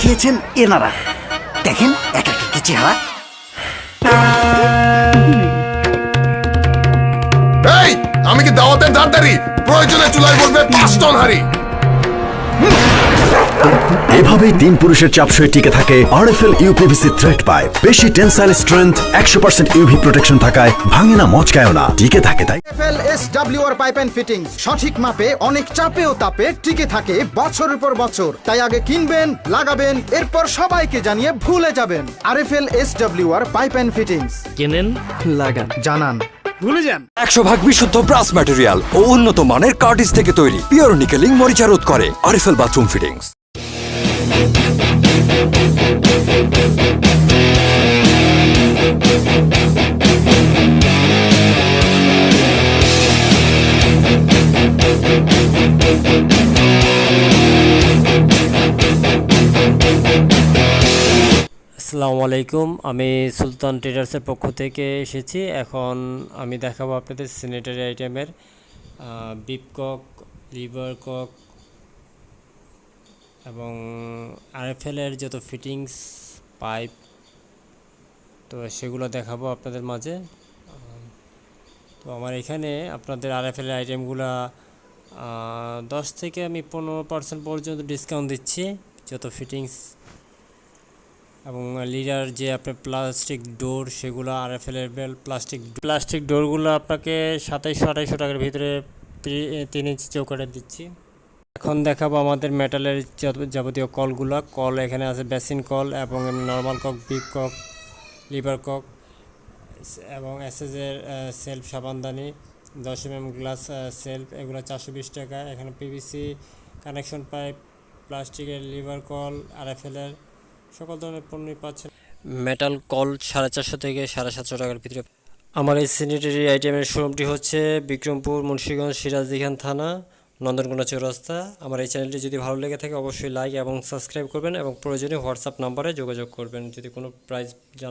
দেখিয়েছেন এনারা। দেখেন এক একটা কি চেহারা। এই, আমি কি দাওয়াতের ধারদারি? প্রয়োজনে চুলায় বলবে 5 টন হাড়ি। এভাবেই 3 পুরুষের চাপ সয়ে টিকে থাকে আরএফএল ইউপিভিসি থ্রেড পাইপ। বেশি টেনসাইল স্ট্রেংথ, 100% ইউভি প্রোটেকশন থাকায় ভাঙে না, মচকায়ও না, টিকে থাকে। তাই RFL SWR pipe and fittings সঠিক মাপে অনেক চাপে ও তাপে টিকে থাকে বছরের পর বছর। তাই আগে কিনবেন, লাগাবেন, এরপর সবাইকে জানিয়ে ভুলে যাবেন। RFL SWR pipe and fittings কেনেন, লাগান, জানান, ভুলে যান। 100% বিশুদ্ধ ব্রাস ম্যাটেরিয়াল ও উন্নত মানের কার্টিজ থেকে তৈরি, পিওর নিকেলিং মরিচা রোধ করে। RFL bathroom fittings. আসসালামু আলাইকুম। আমি সুলতান ট্রেডার্সের পক্ষ থেকে এসেছি। এখন আমি দেখাবো আপনাদের স্যানিটারি আইটেমের বিপ কক, লিভার কক এবং আরএফএলের যত ফিটিংস পাইপ, তো সেগুলো দেখাবো আপনাদের মাঝে। তো আমার এখানে আপনাদের আরএফএলের আইটেমগুলো 10 থেকে আমি 15% পর্যন্ত ডিসকাউন্ট দিচ্ছি। যত ফিটিংস এবং লিডার যে আপনার প্লাস্টিক ডোর, সেগুলো আরএফএলের প্লাস্টিক ডোরগুলো আপনাকে 2700-2800 টাকার ভিতরে 3 ইঞ্চি চৌকাঠে দিচ্ছি। এখন দেখাবো আমাদের মেটালের যাবতীয় কলগুলো। কল এখানে আছে বেসিন কল এবং normal cock, bib cock, lever cock এবং এসএসের সেলফ সাবানদানি, 10 mm গ্লাস সেলফ, এগুলো 420 টাকা। এখানে পিভিসি কানেকশন পাইপ, প্লাস্টিকের লিভার কল, আরএফএলের সকল ধরনের পণ্যই পাচ্ছেন। মেটাল কল 450 থেকে 750 টাকার ভিতরে। আমার এই স্যানিটারি আইটেমের শোরুমটি হচ্ছে বিক্রমপুর, মুন্সিগঞ্জ, সিরাজদিখান থানা, নন্দনকোনা চৌরাস্তা। আমার এই চ্যানেলটি যদি ভালো লেগে থাকে অবশ্যই লাইক এবং সাবস্ক্রাইব করবেন এবং প্রয়োজনে হোয়াটসঅ্যাপ নাম্বারে যোগাযোগ করবেন যদি কোনো প্রাইস